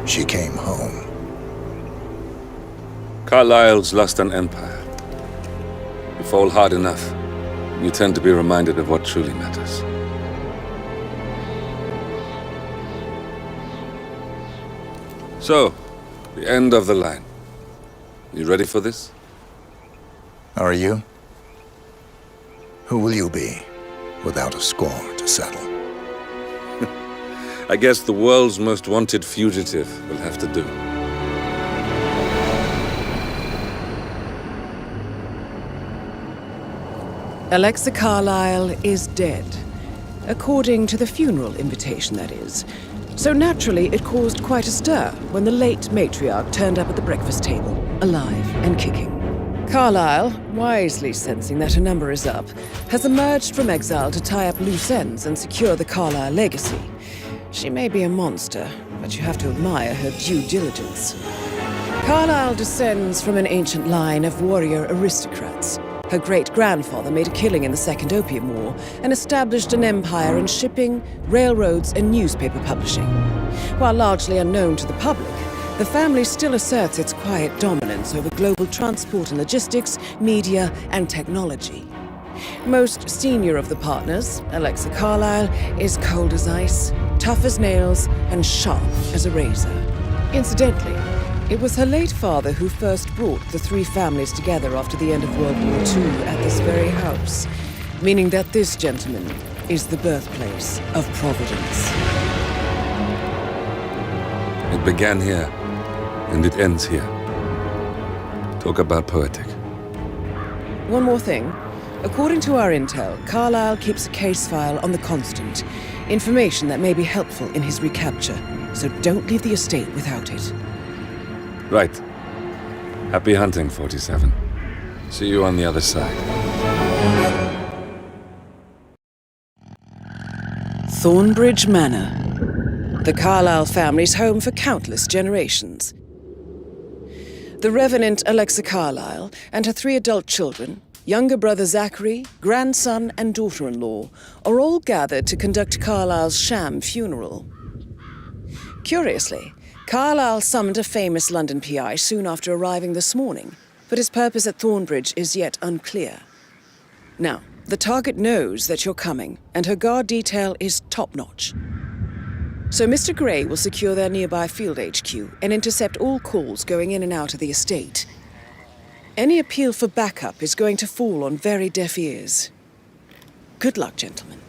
she came home. Carlisle's lost an empire. You fall hard enough, you tend to be reminded of what truly matters. So, the end of the line. You ready for this? Are you? Who will you be, without a score to settle? I guess the world's most wanted fugitive will have to do. Alexa Carlisle is dead. According to the funeral invitation, that is. So naturally, it caused quite a stir when the late matriarch turned up at the breakfast table, alive and kicking. Carlisle, wisely sensing that her number is up, has emerged from exile to tie up loose ends and secure the Carlisle legacy. She may be a monster, but you have to admire her due diligence. Carlisle descends from an ancient line of warrior aristocrats. Her great-grandfather made a killing in the Second Opium War and established an empire in shipping, railroads, and newspaper publishing. While largely unknown to the public, the family still asserts its quiet dominance over global transport and logistics, media, and technology. Most senior of the partners, Alexa Carlisle, is cold as ice, tough as nails, and sharp as a razor. Incidentally, it was her late father who first brought the three families together after the end of World War II at this very house, meaning that this gentleman is the birthplace of Providence. It began here, and it ends here. Talk about poetic. One more thing. According to our intel, Carlisle keeps a case file on the Constant, information that may be helpful in his recapture, so don't leave the estate without it. Right. Happy hunting, 47. See you on the other side. Thornbridge Manor. The Carlisle family's home for countless generations. The Revenant Alexa Carlisle and her 3 adult children, younger brother Zachary, grandson and daughter-in-law, are all gathered to conduct Carlisle's sham funeral. Curiously, Carlisle summoned a famous London PI soon after arriving this morning, but his purpose at Thornbridge is yet unclear. Now, the target knows that you're coming, and her guard detail is top-notch. So Mr. Gray will secure their nearby field HQ and intercept all calls going in and out of the estate. Any appeal for backup is going to fall on very deaf ears. Good luck, gentlemen.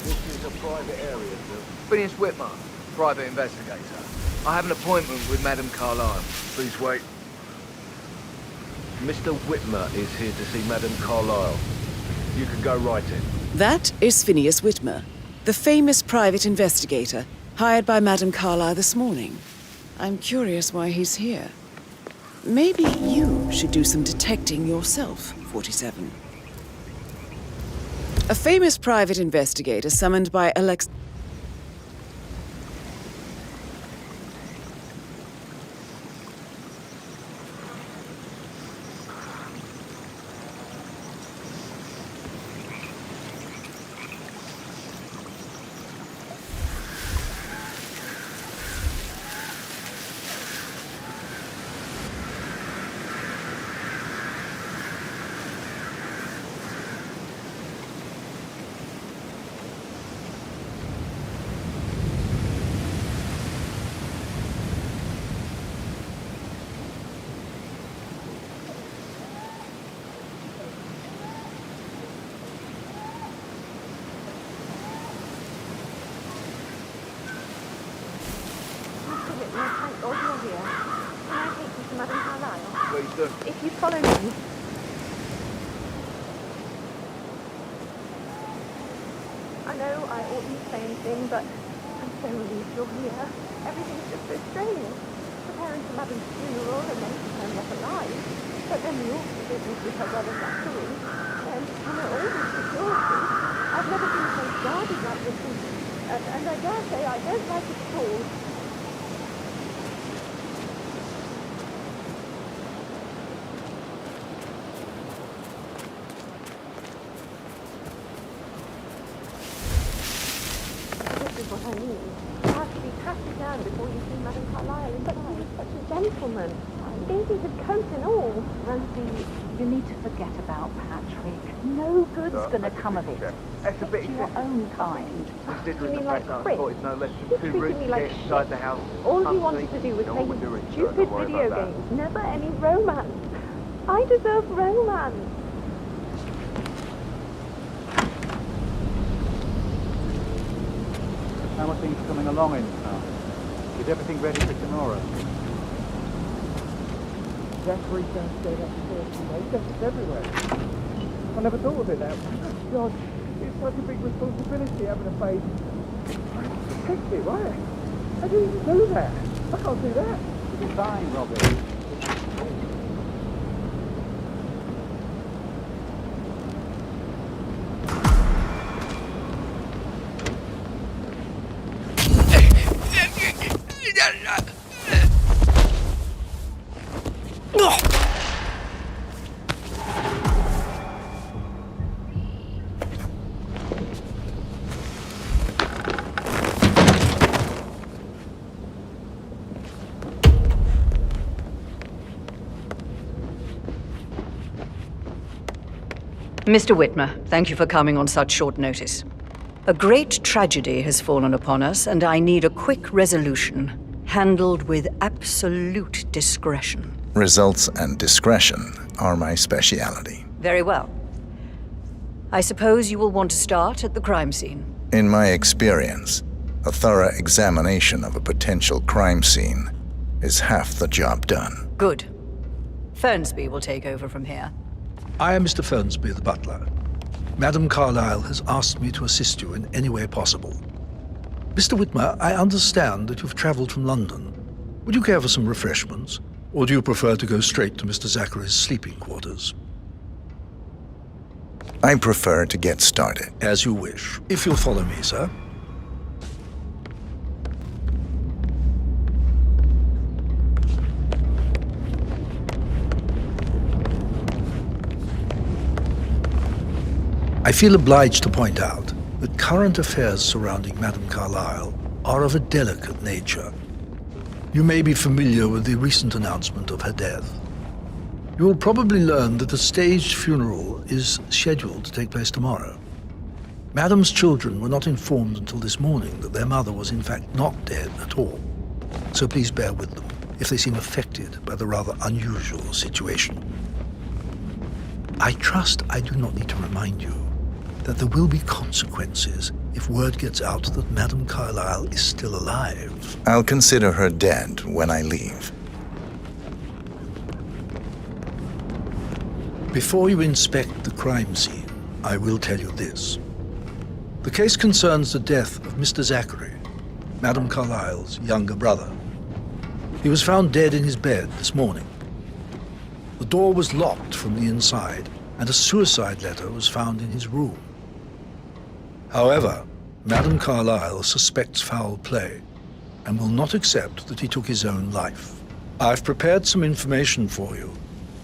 This is a private area, sir. Phineas Whitmer, private investigator. I have an appointment with Madame Carlisle. Please wait. Mr. Whitmer is here to see Madame Carlisle. You can go right in. That is Phineas Whitmer, the famous private investigator hired by Madame Carlisle this morning. I'm curious why he's here. Maybe you should do some detecting yourself, 47. A famous private investigator summoned by Alexa... Please do. If you follow me. I know I oughtn't say anything, but I'm so relieved you're here. Everything's just so strange. Preparing for Mother's funeral and then she turned up alive. But then the awful business with her brother Zachary. And, all this security. I've never been so guarded like this. And I dare say I don't like it at all. I mean, you have to be patted down before you see Madame Carlisle inside. He's such a gentleman. Easy his coat and all. Rosie, you need to forget about Patrick. No good's gonna come of it. That's a bit It's your own kind. Considering You the mean like fact that I Chris? thought it's no less He's than 2 treating routes me to like get shit. inside the house. All he unseen. wanted to do was No play one would do it, so stupid don't worry video about that. games. Never any romance. I deserve romance. How are things coming along in town? Is everything ready for tomorrow? Zachary's downstairs upstairs today. It's everywhere. I never thought of it that way. God, it's such a big responsibility having a baby. Protect it, right? I didn't even do that. I can't do that. You'll be fine, Robbie. Mr. Whitmer, thank you for coming on such short notice. A great tragedy has fallen upon us, and I need a quick resolution, handled with absolute discretion. Results and discretion are my speciality. Very well. I suppose you will want to start at the crime scene. In my experience, a thorough examination of a potential crime scene is half the job done. Good. Fernsby will take over from here. I am Mr. Fernsby, the butler. Madame Carlisle has asked me to assist you in any way possible. Mr. Whitmer, I understand that you've traveled from London. Would you care for some refreshments? Or do you prefer to go straight to Mr. Zachary's sleeping quarters? I prefer to get started. As you wish. If you'll follow me, sir. I feel obliged to point out that current affairs surrounding Madame Carlisle are of a delicate nature. You may be familiar with the recent announcement of her death. You will probably learn that a staged funeral is scheduled to take place tomorrow. Madame's children were not informed until this morning that their mother was in fact not dead at all. So please bear with them if they seem affected by the rather unusual situation. I trust I do not need to remind you that there will be consequences if word gets out that Madame Carlisle is still alive. I'll consider her dead when I leave. Before you inspect the crime scene, I will tell you this. The case concerns the death of Mr. Zachary, Madame Carlisle's younger brother. He was found dead in his bed this morning. The door was locked from the inside, and a suicide letter was found in his room. However, Madame Carlisle suspects foul play and will not accept that he took his own life. I've prepared some information for you,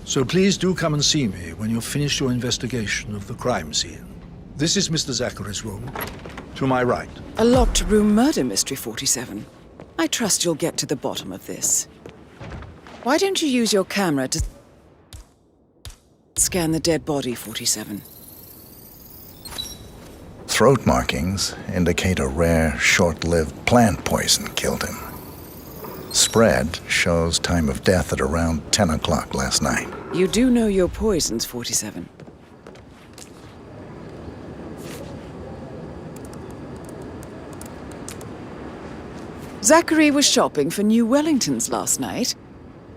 so please do come and see me when you've finished your investigation of the crime scene. This is Mr. Zachary's room, to my right. A locked room murder mystery, 47. I trust you'll get to the bottom of this. Why don't you use your camera to scan the dead body, 47? Throat markings indicate a rare, short-lived plant poison killed him. Spread shows time of death at around 10 o'clock last night. You do know your poisons, 47. Zachary was shopping for New Wellingtons last night.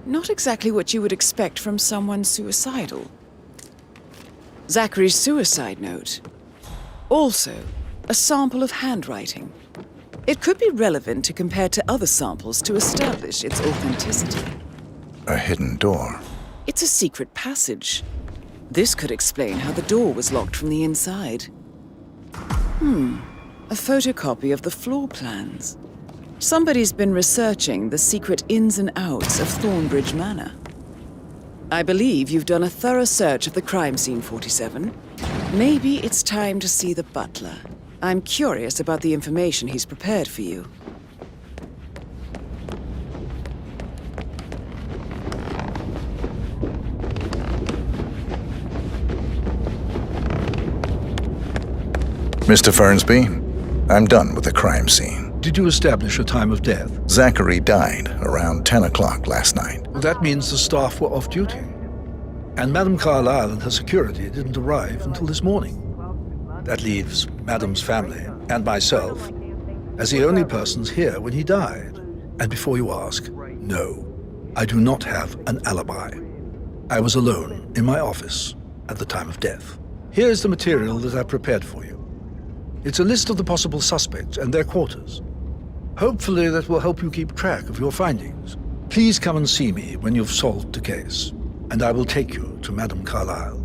Not exactly what you would expect from someone suicidal. Zachary's suicide note. Also, a sample of handwriting. It could be relevant to compare to other samples to establish its authenticity. A hidden door. It's a secret passage. This could explain how the door was locked from the inside. A photocopy of the floor plans. Somebody's been researching the secret ins and outs of Thornbridge Manor. I believe you've done a thorough search of the crime scene, 47. Maybe it's time to see the butler I'm curious about the information he's prepared for you. Mr. Fernsby, I'm done with the crime scene. Did you establish a time of death? Zachary died around 10 o'clock last night. Well, that means the staff were off duty. And Madame Carlisle and her security didn't arrive until this morning. That leaves Madame's family and myself as the only persons here when he died. And before you ask, no, I do not have an alibi. I was alone in my office at the time of death. Here's the material that I prepared for you. It's a list of the possible suspects and their quarters. Hopefully that will help you keep track of your findings. Please come and see me when you've solved the case, and I will take you to Madame Carlisle.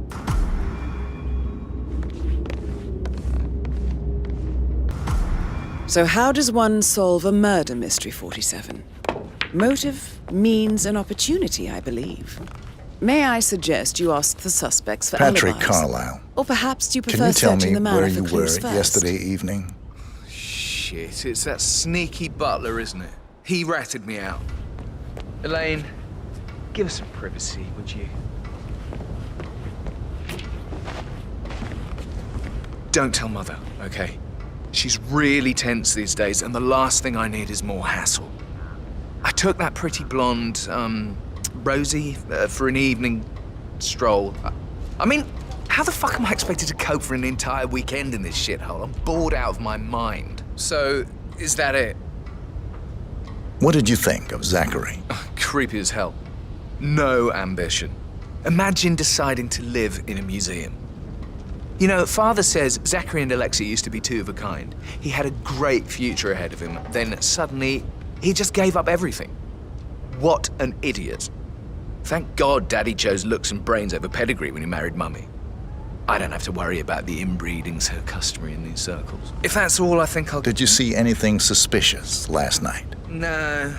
So how does one solve a murder mystery, 47? Motive, means, and opportunity, I believe. May I suggest you ask the suspects for Patrick alibis? Carlisle. Or perhaps you Can prefer you tell searching me the manor where for you were clues first? yesterday evening? Shit, it's that sneaky butler, isn't it? He ratted me out. Elaine, give us some privacy, would you? Don't tell Mother, okay? She's really tense these days, and the last thing I need is more hassle. I took that pretty blonde, Rosie, for an evening stroll. I mean, how the fuck am I expected to cope for an entire weekend in this shithole? I'm bored out of my mind. So, is that it? What did you think of Zachary? Creepy as hell. No ambition. Imagine deciding to live in a museum. You know, Father says Zachary and Alexa used to be two of a kind. He had a great future ahead of him. Then suddenly, he just gave up everything. What an idiot. Thank God Daddy chose looks and brains over pedigree when he married Mummy. I don't have to worry about the inbreeding so customary in these circles. If that's all, I think I'll... Did you see anything suspicious last night? No.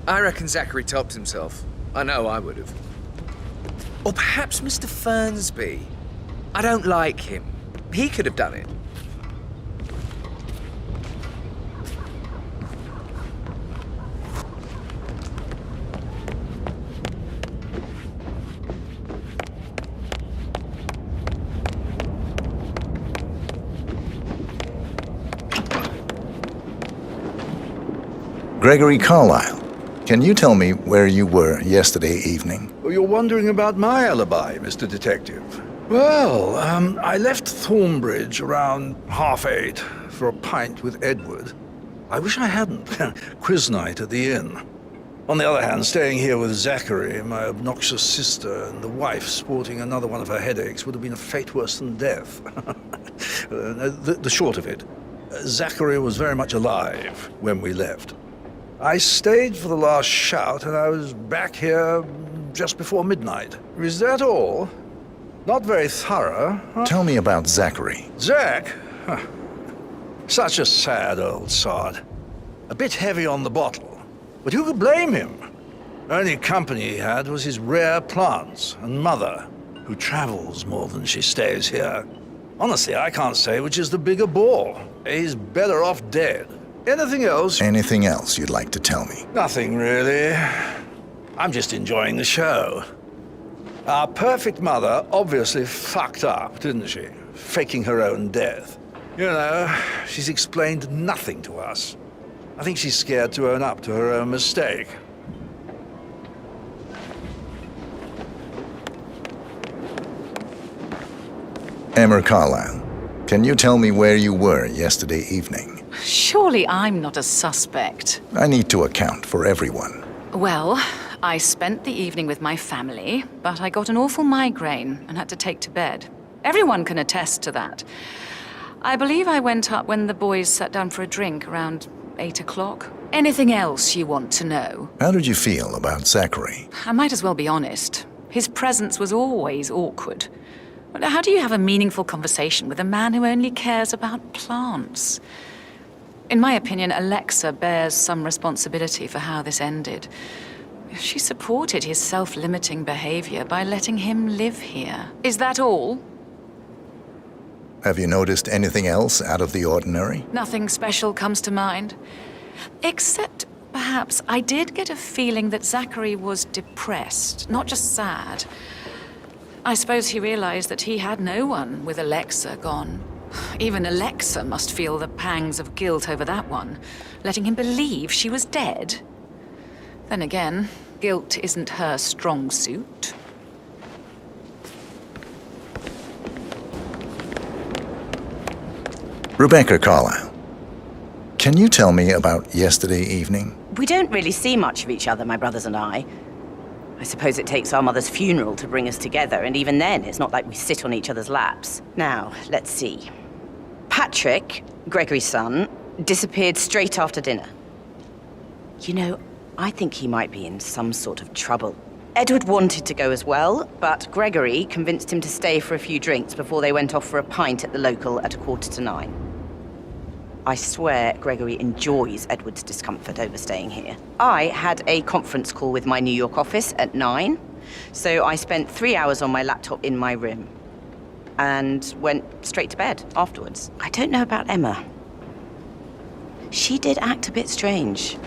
I reckon Zachary topped himself. I know I would have. Or perhaps Mr. Fernsby. I don't like him. He could have done it. Gregory Carlisle, can you tell me where you were yesterday evening? Oh, you're wondering about my alibi, Mr. Detective. Well, I left Thornbridge around 8:30 for a pint with Edward. I wish I hadn't. Quiz night at the inn. On the other hand, staying here with Zachary, my obnoxious sister, and the wife sporting another one of her headaches would have been a fate worse than death. The short of it, Zachary was very much alive when we left. I stayed for the last shout, and I was back here just before midnight. Is that all? Not very thorough, huh? Tell me about Zachary. Zach? Huh. Such a sad old sod. A bit heavy on the bottle. But who could blame him? Only company he had was his rare plants and Mother, who travels more than she stays here. Honestly, I can't say which is the bigger bore. He's better off dead. Anything else? Anything else you'd like to tell me? Nothing, really. I'm just enjoying the show. Our perfect mother obviously fucked up, didn't she? Faking her own death. You know, she's explained nothing to us. I think she's scared to own up to her own mistake. Emma Carlisle, can you tell me where you were yesterday evening? Surely I'm not a suspect. I need to account for everyone. Well, I spent the evening with my family, but I got an awful migraine and had to take to bed. Everyone can attest to that. I believe I went up when the boys sat down for a drink around 8 o'clock. Anything else you want to know? How did you feel about Zachary? I might as well be honest. His presence was always awkward. How do you have a meaningful conversation with a man who only cares about plants? In my opinion, Alexa bears some responsibility for how this ended. She supported his self-limiting behavior by letting him live here. Is that all? Have you noticed anything else out of the ordinary? Nothing special comes to mind. Except, perhaps, I did get a feeling that Zachary was depressed, not just sad. I suppose he realized that he had no one with Alexa gone. Even Alexa must feel the pangs of guilt over that one, letting him believe she was dead. Then again, guilt isn't her strong suit. Rebecca Carlisle, can you tell me about yesterday evening? We don't really see much of each other, my brothers and I. I suppose it takes our mother's funeral to bring us together, and even then, it's not like we sit on each other's laps. Now, let's see. Patrick, Gregory's son, disappeared straight after dinner. You know, I think he might be in some sort of trouble. Edward wanted to go as well, but Gregory convinced him to stay for a few drinks before they went off for a pint at the local at 9:15. I swear Gregory enjoys Edward's discomfort over staying here. I had a conference call with my New York office at 9, so I spent 3 hours on my laptop in my room and went straight to bed afterwards. I don't know about Emma. She did act a bit strange.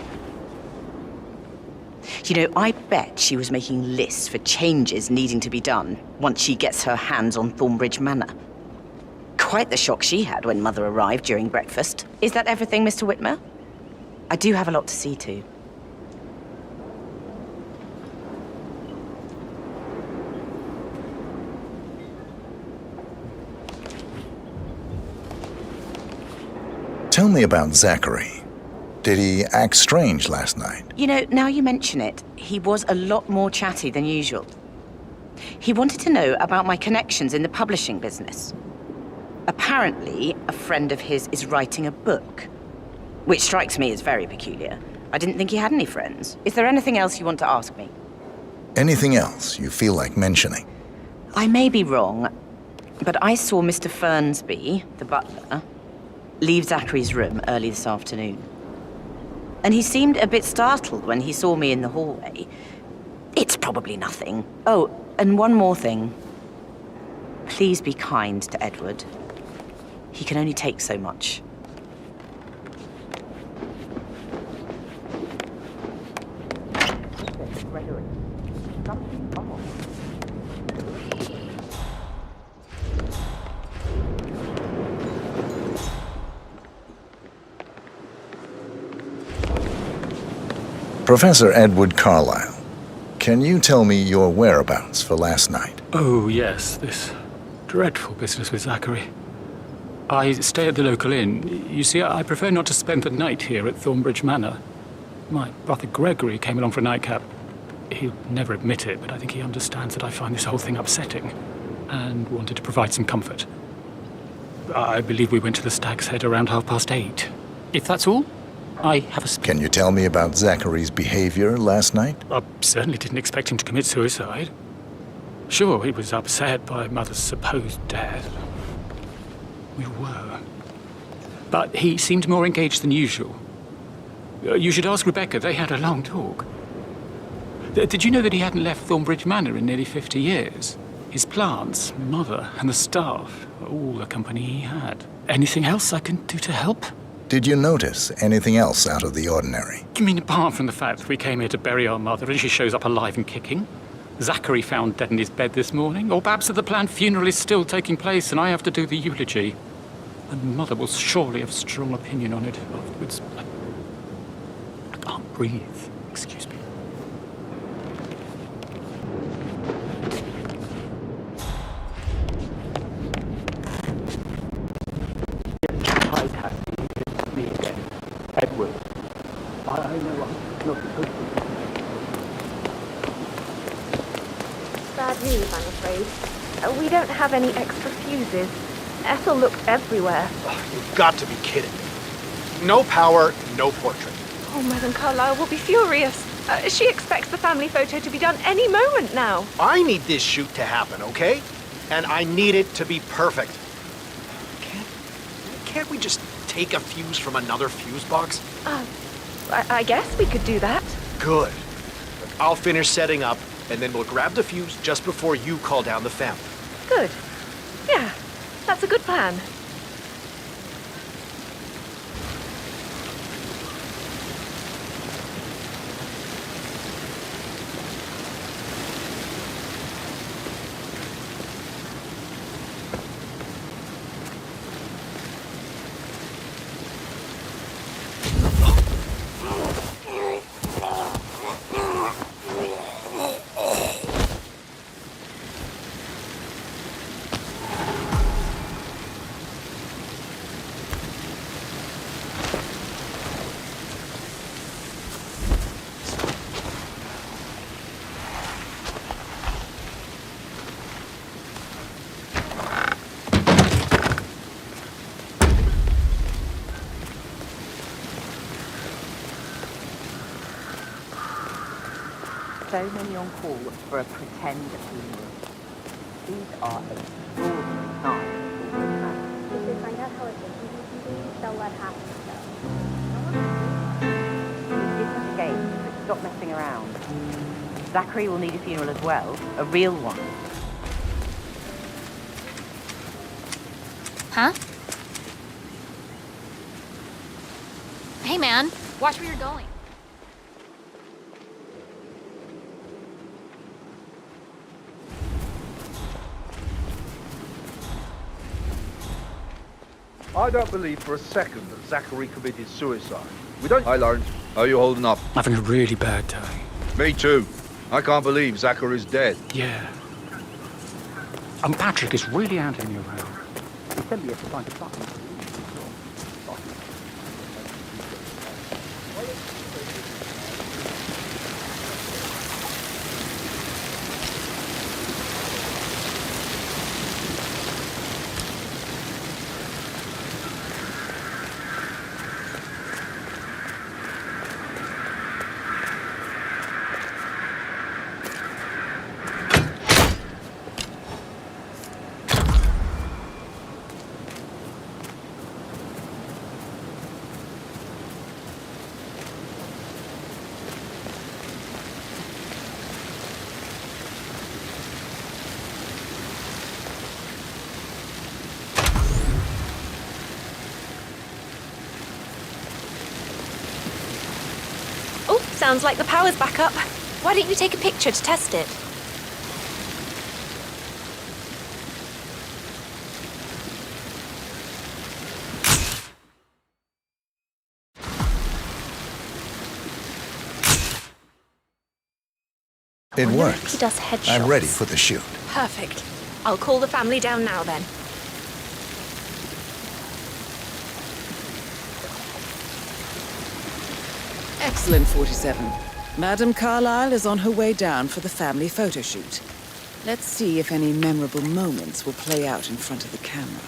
You know, I bet she was making lists for changes needing to be done once she gets her hands on Thornbridge Manor. Quite the shock she had when Mother arrived during breakfast. Is that everything, Mr. Whitmer? I do have a lot to see to. Tell me about Zachary. Did he act strange last night? You know, now you mention it, he was a lot more chatty than usual. He wanted to know about my connections in the publishing business. Apparently, a friend of his is writing a book, which strikes me as very peculiar. I didn't think he had any friends. Is there anything else you want to ask me? Anything else you feel like mentioning? I may be wrong, but I saw Mr. Fernsby, the butler, leave Zachary's room early this afternoon. And he seemed a bit startled when he saw me in the hallway. It's probably nothing. Oh, and one more thing. Please be kind to Edward. He can only take so much. Gregory, something off. Professor Edward Carlisle, can you tell me your whereabouts for last night? Oh, yes, this dreadful business with Zachary. I stay at the local inn. You see, I prefer not to spend the night here at Thornbridge Manor. My brother Gregory came along for a nightcap. He'll never admit it, but I think he understands that I find this whole thing upsetting and wanted to provide some comfort. I believe we went to the Stag's Head around 8:30. If that's all, I have a... Can you tell me about Zachary's behavior last night? I certainly didn't expect him to commit suicide. Sure, he was upset by Mother's supposed death. We were. But he seemed more engaged than usual. You should ask Rebecca. They had a long talk. Did you know that he hadn't left Thornbridge Manor in nearly 50 years? His plants, Mother, and the staff, all the company he had. Anything else I can do to help? Did you notice anything else out of the ordinary? You mean apart from the fact that we came here to bury our mother and she shows up alive and kicking? Zachary found dead in his bed this morning? Or perhaps that the planned funeral is still taking place and I have to do the eulogy? And Mother will surely have a strong opinion on it afterwards. I can't breathe. Excuse me. Hi, Cassie. It's me again. Edward. I know I'm not supposed to. Bad news, I'm afraid. We don't have any extra fuses. Ethel looked everywhere. Oh, you've got to be kidding me. No power, no portrait. Oh, Madame Carlisle will be furious. She expects the family photo to be done any moment now. I need this shoot to happen, okay? And I need it to be perfect. Can't we just take a fuse from another fuse box? I guess we could do that. Good. I'll finish setting up, and then we'll grab the fuse just before you call down the family. Good. Yeah, that That's a good plan. So many on call for a pretend funeral. These are extraordinary times. If they find out how it is, they'll let happen. It's not a game, but stop messing around. Zachary will need a funeral as well, a real one. Huh? Hey man, watch where you're going. I don't believe for a second that Zachary committed suicide. We don't... Hi, Lawrence. How are you holding up? Having a really bad day. Me too. I can't believe Zachary's dead. Yeah. And Patrick is really hounding me around. He sent me to find a button. Sounds like the power's back up. Why don't you take a picture to test it? It He works. does headshots. I'm ready for the shoot. Perfect. I'll call the family down now then. Excellent, 47. Madame Carlisle is on her way down for the family photo shoot. Let's see if any memorable moments will play out in front of the camera.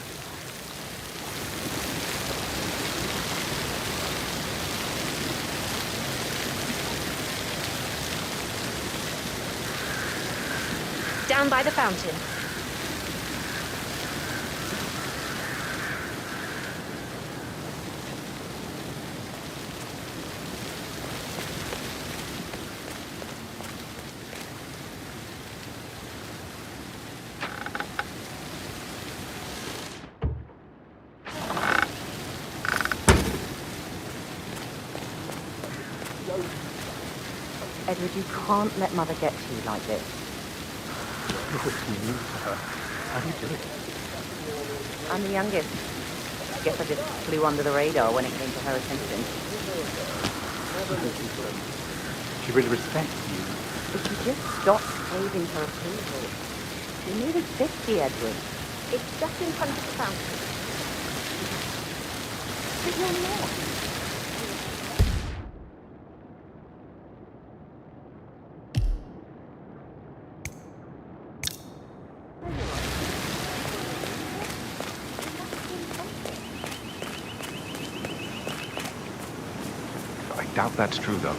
Down by the fountain. Edward, you can't let Mother get to you like this. How do you do it? I'm the youngest. Guess I just flew under the radar when it came to her attention. She really respects you. If you just stop craving her approval. You're nearly 50, Edward. It's just in front of the fountain. But you're not. I doubt that's true, though.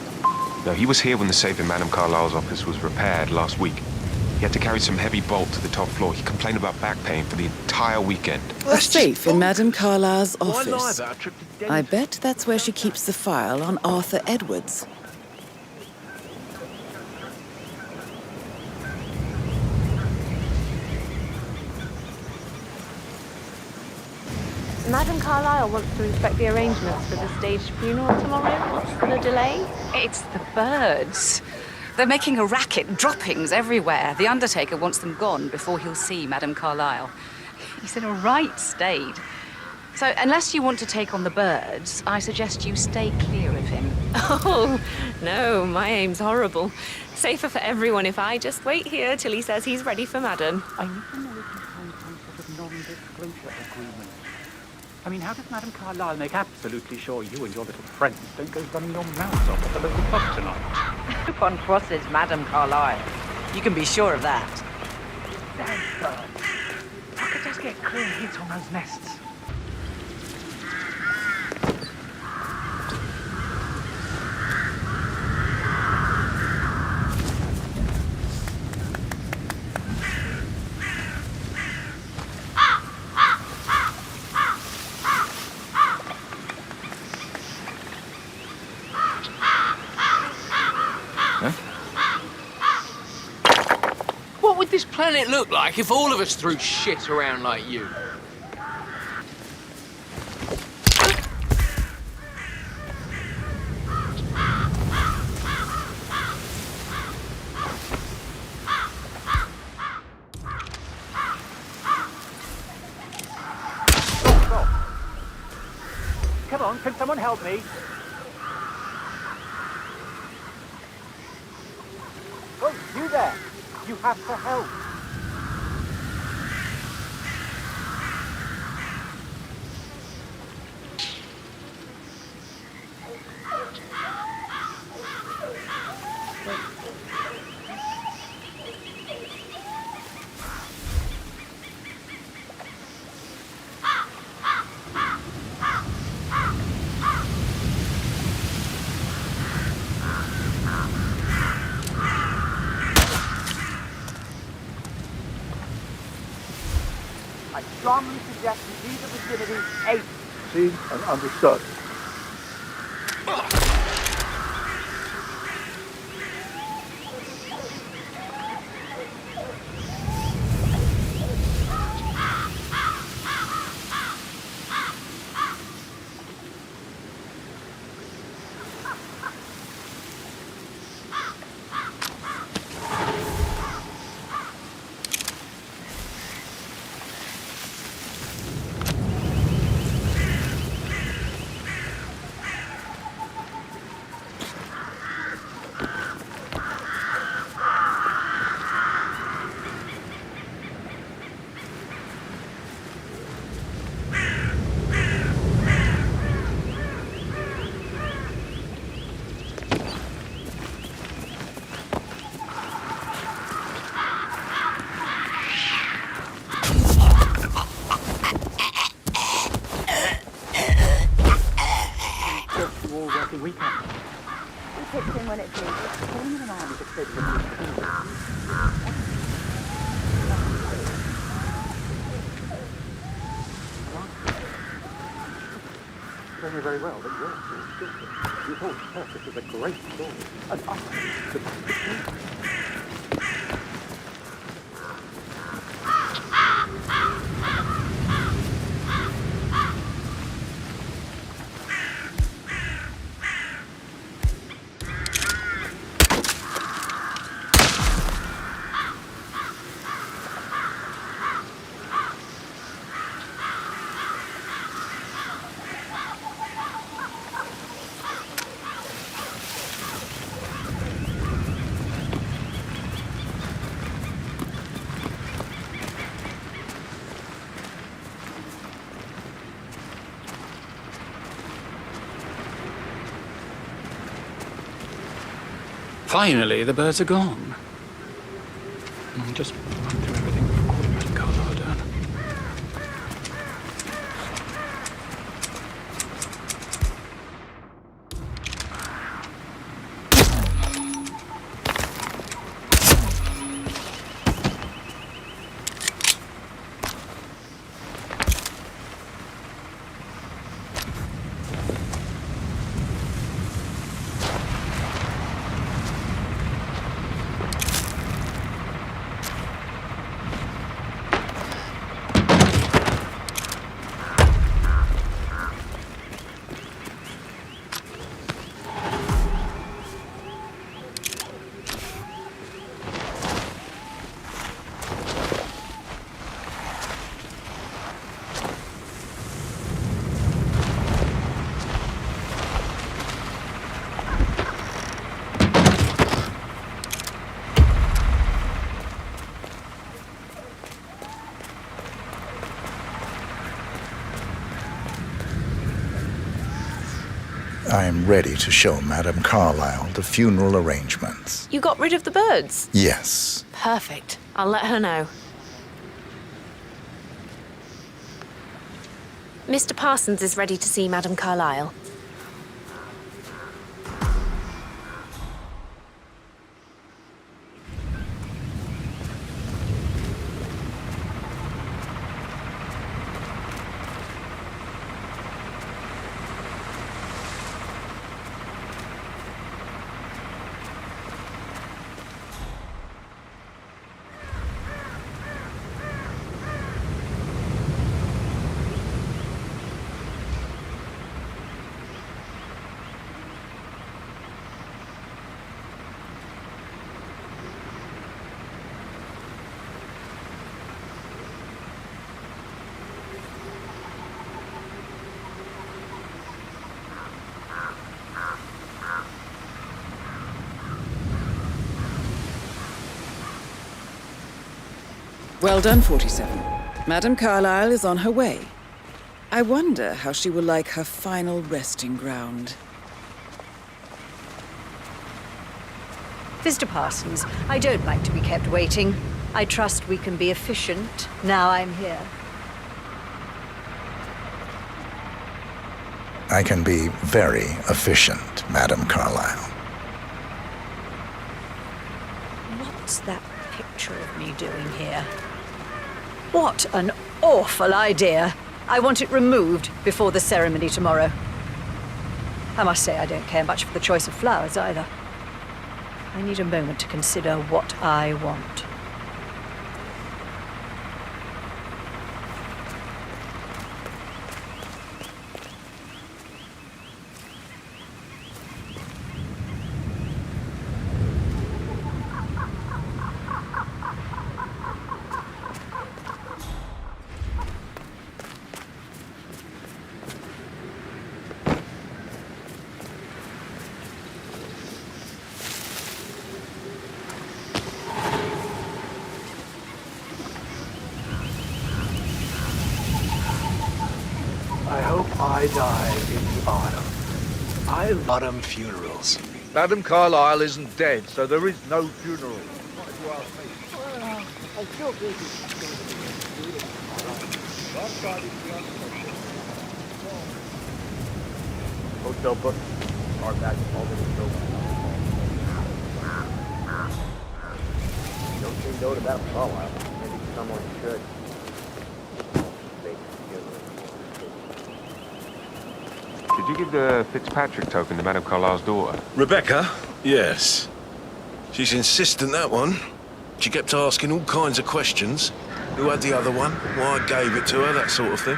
No, he was here when the safe in Madame Carlisle's office was repaired last week. He had to carry some heavy bolt to the top floor. He complained about back pain for the entire weekend. A safe in Madame Carlisle's office. I bet that's where she keeps the file on Arthur Edwards. Carlisle wants to inspect the arrangements for the staged funeral tomorrow. What's the delay? It's the birds. They're making a racket, droppings everywhere. The undertaker wants them gone before he'll see Madame Carlisle. He's in a right state. So, unless you want to take on the birds, I suggest you stay clear of him. Oh, no, my aim's horrible. Safer for everyone if I just wait here till he says he's ready for Madam. I need to know if you find some sort of non-disclosure agreement. I mean, how does Madame Carlisle make absolutely sure you and your little friends don't go running your mouths off at the local pub tonight? No one crosses Madame Carlisle. You can be sure of that. Damn birds. I could just get clear hits on those nests. What would this planet look like if all of us threw shit around like you? Come on, can someone help me? Oh, you there! You have to help. I strongly suggest you leave the vicinity ASAP. Seen and understood. Weekend. We pitch in when it's needed. Turning around is a bit You know me very well that you're still guilty. You thought Purpose was a great story. And I the Finally, the birds are gone. Just run through everything before calling Madame Carlisle down. I'm ready to show Madame Carlisle the funeral arrangements. You got rid of the birds? Yes. Perfect. I'll let her know. Mr. Parsons is ready to see Madame Carlisle. Well done, 47. Madame Carlisle is on her way. I wonder how she will like her final resting ground. Mr. Parsons, I don't like to be kept waiting. I trust we can be efficient now I'm here. I can be very efficient, Madame Carlisle. What's that picture of me doing here? What an awful idea. I want it removed before the ceremony tomorrow. I must say I don't care much for the choice of flowers either. I need a moment to consider what I want. I hope I die in the autumn. I love autumn funerals. Madame Carlisle isn't dead, so there is no funeral. Hotel book. Our back already filled. Don't say no to that Carlisle. Maybe someone should. Did you give the Fitzpatrick token to Madame Carlisle's daughter? Rebecca? Yes. She's insistent, that one. She kept asking all kinds of questions. Who had the other one? Why I gave it to her, that sort of thing.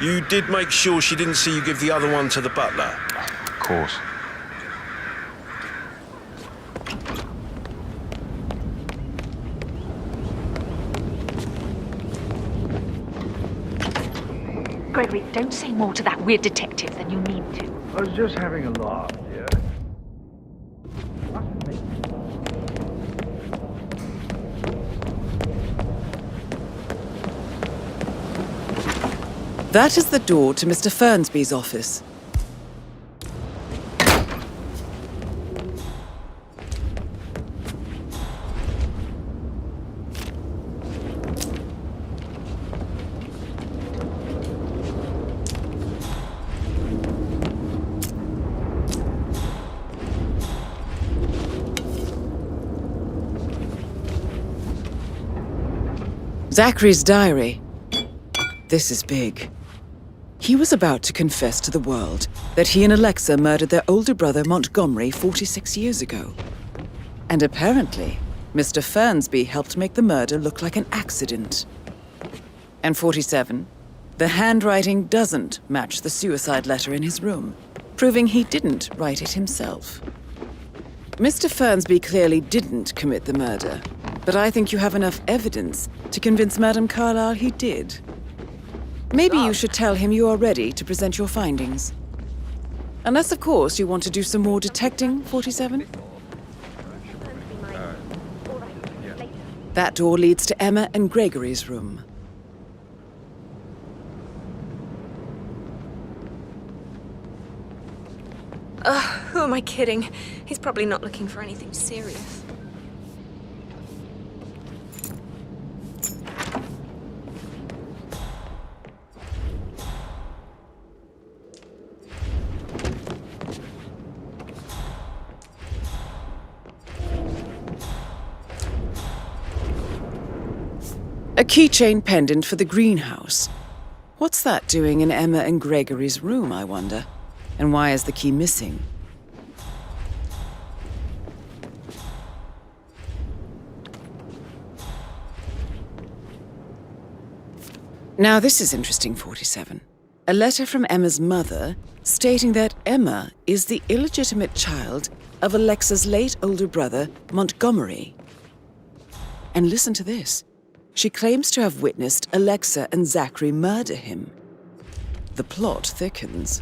You did make sure she didn't see you give the other one to the butler? Of course. Gregory, don't say more to that weird detective than you need to. I was just having a laugh, dear. That is the door to Mr. Fernsby's office. Zachary's diary. This is big. He was about to confess to the world that he and Alexa murdered their older brother Montgomery 46 years ago. And apparently, Mr. Fernsby helped make the murder look like an accident. And 47, the handwriting doesn't match the suicide letter in his room, proving he didn't write it himself. Mr. Fernsby clearly didn't commit the murder, but I think you have enough evidence to convince Madame Carlisle he did. Maybe you should tell him you are ready to present your findings. Unless, of course, you want to do some more detecting, 47? That door leads to Emma and Gregory's room. Who am I kidding? He's probably not looking for anything serious. A keychain pendant for the greenhouse. What's that doing in Emma and Gregory's room, I wonder? And why is the key missing? Now this is interesting, 47. A letter from Emma's mother stating that Emma is the illegitimate child of Alexa's late older brother, Montgomery. And listen to this. She claims to have witnessed Alexa and Zachary murder him. The plot thickens.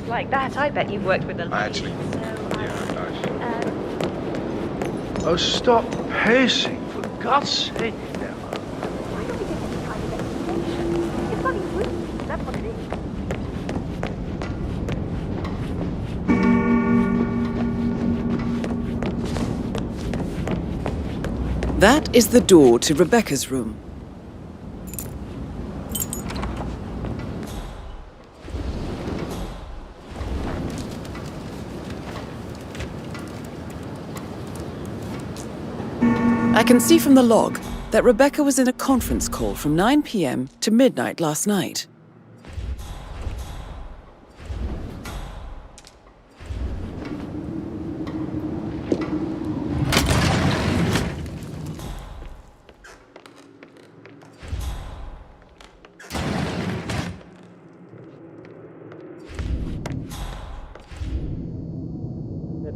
Like that, I bet you've worked with a lady. Actually, Oh, stop pacing, for God's sake. Why don't we get any kind of explanation? It's bloody rude. That's what it is. That is the door to Rebecca's room. I can see from the log that Rebecca was in a conference call from 9 p.m. to midnight last night.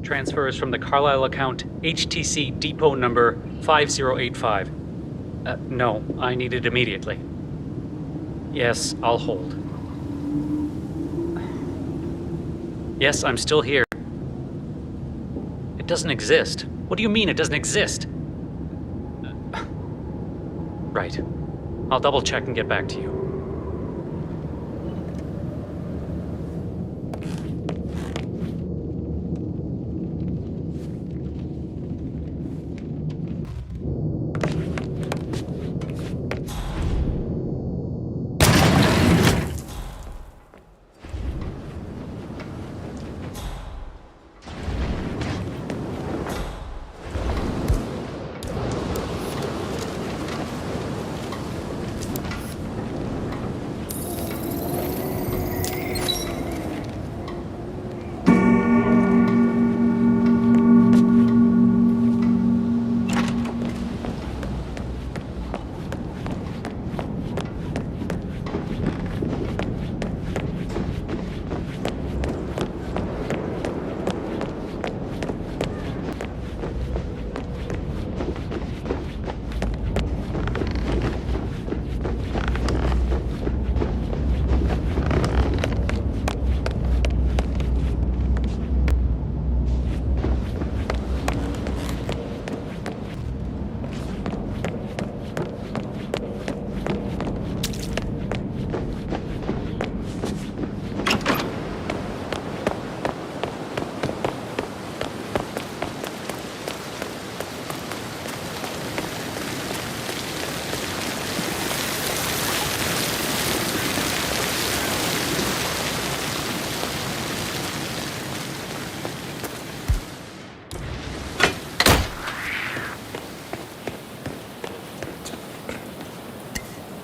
Transfers from the Carlisle account HTC depot number 5085. No, I need it immediately. Yes, I'll hold. Yes, I'm still here. It doesn't exist. What do you mean it doesn't exist? Right. I'll double check and get back to you.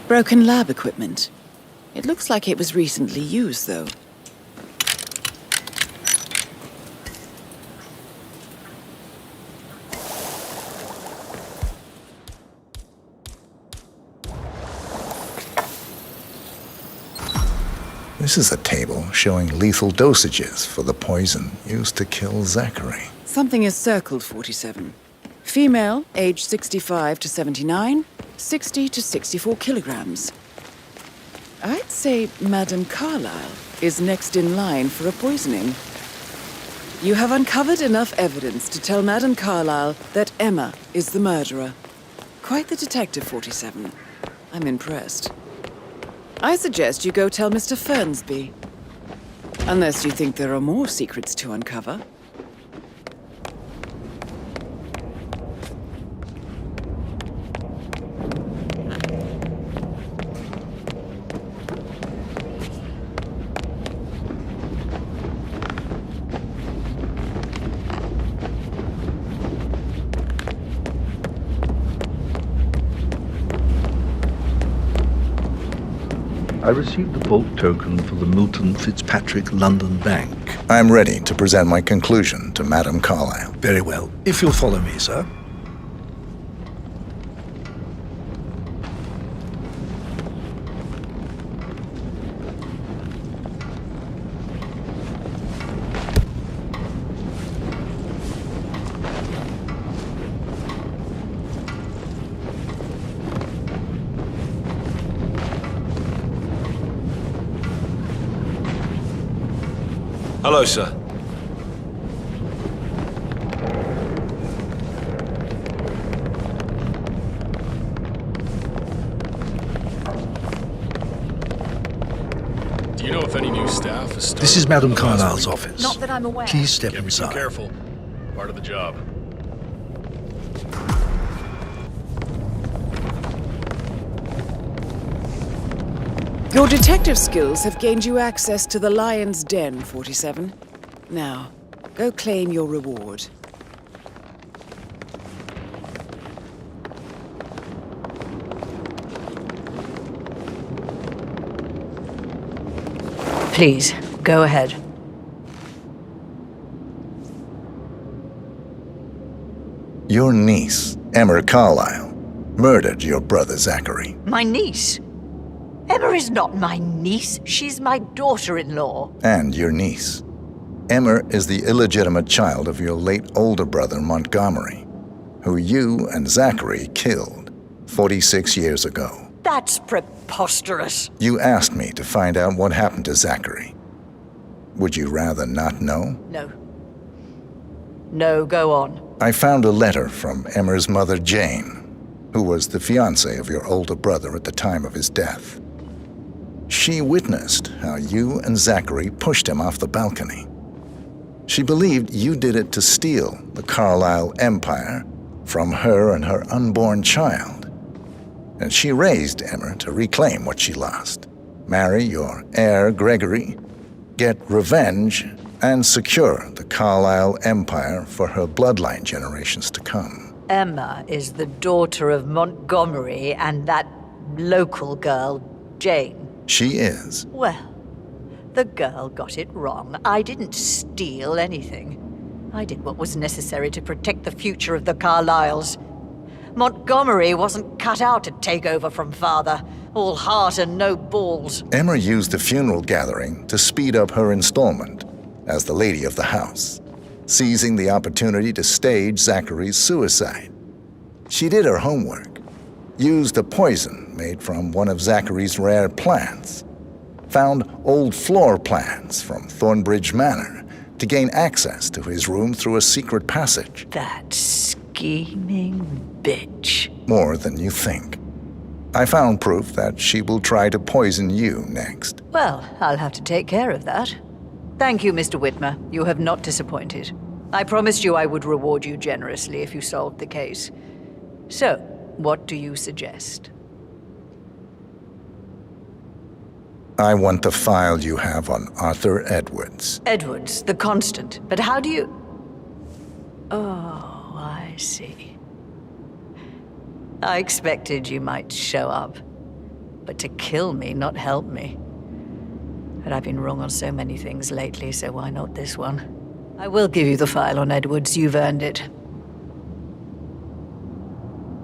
Broken lab equipment. It looks like it was recently used, though. This is a table showing lethal dosages for the poison used to kill Zachary. Something is circled, 47. Female, age 65 to 79, 60 to 64 kilograms. I'd say Madame Carlisle is next in line for a poisoning. You have uncovered enough evidence to tell Madame Carlisle that Emma is the murderer. Quite the detective, 47. I'm impressed. I suggest you go tell Mr. Fernsby. Unless you think there are more secrets to uncover. I received the bulk token for the Milton Fitzpatrick London Bank. I'm ready to present my conclusion to Madame Carlisle. Very well. If you'll follow me, sir. Hello, sir. Do you know if any new staff has started? This is Madame Carlisle's office. Not that I'm aware. Please step Be inside. careful. Part of the job. Your detective skills have gained you access to the Lion's Den, 47. Now, go claim your reward. Please, go ahead. Your niece, Emma Carlisle, murdered your brother Zachary. My niece? Emma is not my niece. She's my daughter-in-law. And your niece. Emma is the illegitimate child of your late older brother Montgomery, who you and Zachary killed 46 years ago. That's preposterous. You asked me to find out what happened to Zachary. Would you rather not know? No. No, go on. I found a letter from Emma's mother, Jane, who was the fiancée of your older brother at the time of his death. She witnessed how you and Zachary pushed him off the balcony. She believed you did it to steal the Carlisle empire from her and her unborn child. And she raised Emma to reclaim what she lost, marry your heir Gregory, get revenge, and secure the Carlisle empire for her bloodline generations to come. Emma is the daughter of Montgomery and that local girl, Jane. She is. Well, the girl got it wrong. I didn't steal anything. I did what was necessary to protect the future of the Carlisles. Montgomery wasn't cut out to take over from father. All heart and no balls. Emma used the funeral gathering to speed up her installment as the lady of the house, seizing the opportunity to stage Zachary's suicide. She did her homework, used a poison made from one of Zachary's rare plants, found old floor plans from Thornbridge Manor to gain access to his room through a secret passage. That scheming bitch. More than you think. I found proof that she will try to poison you next. Well, I'll have to take care of that. Thank you, Mr. Whitmer. You have not disappointed. I promised you I would reward you generously if you solved the case. So, what do you suggest? I want the file you have on Arthur Edwards. Edwards, the constant. But how do you... Oh, I see. I expected you might show up. But to kill me, not help me. But I've been wrong on so many things lately, so why not this one? I will give you the file on Edwards. You've earned it.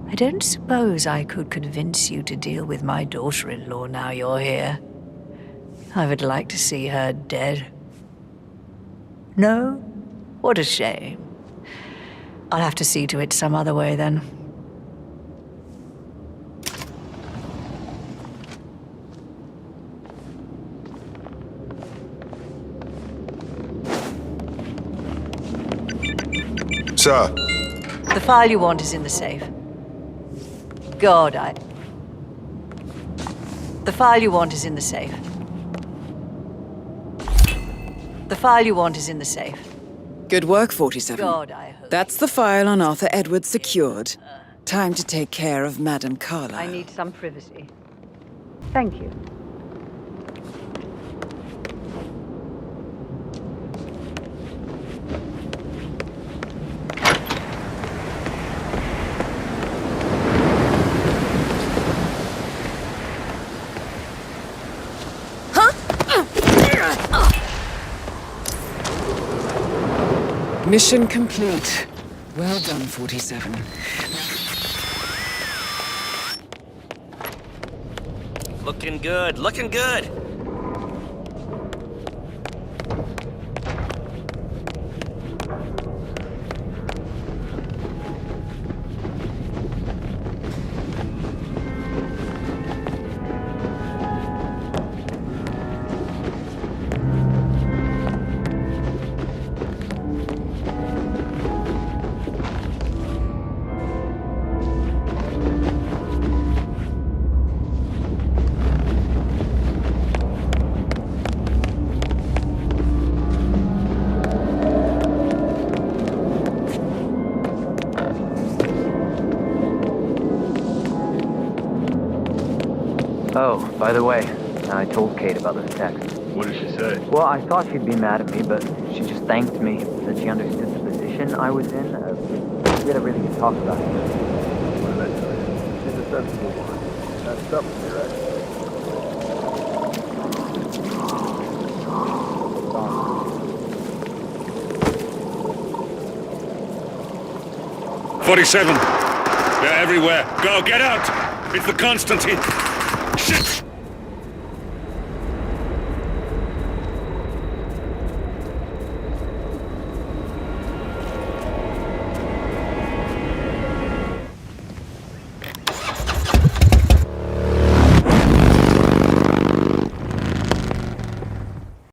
I don't suppose I could convince you to deal with my daughter-in-law now you're here. I would like to see her dead. No? What a shame. I'll have to see to it some other way then. Sir. The file you want is in the safe. God, The file you want is in the safe. The file you want is in the safe. Good work, 47. God, I hope. That's the file on Arthur Edwards secured. Time to take care of Madame Carlisle. I need some privacy. Thank you. Mission complete. Well done, 47. Looking good, looking good. Oh, by the way, I told Kate about this text. What did she say? Well, I thought she'd be mad at me, but she just thanked me, said she understood the position I was in. We had everything to talk about. What did I tell you? She's a sensible one. That's something, right? 47! They're everywhere. Go, get out! It's the Constantine! Shit!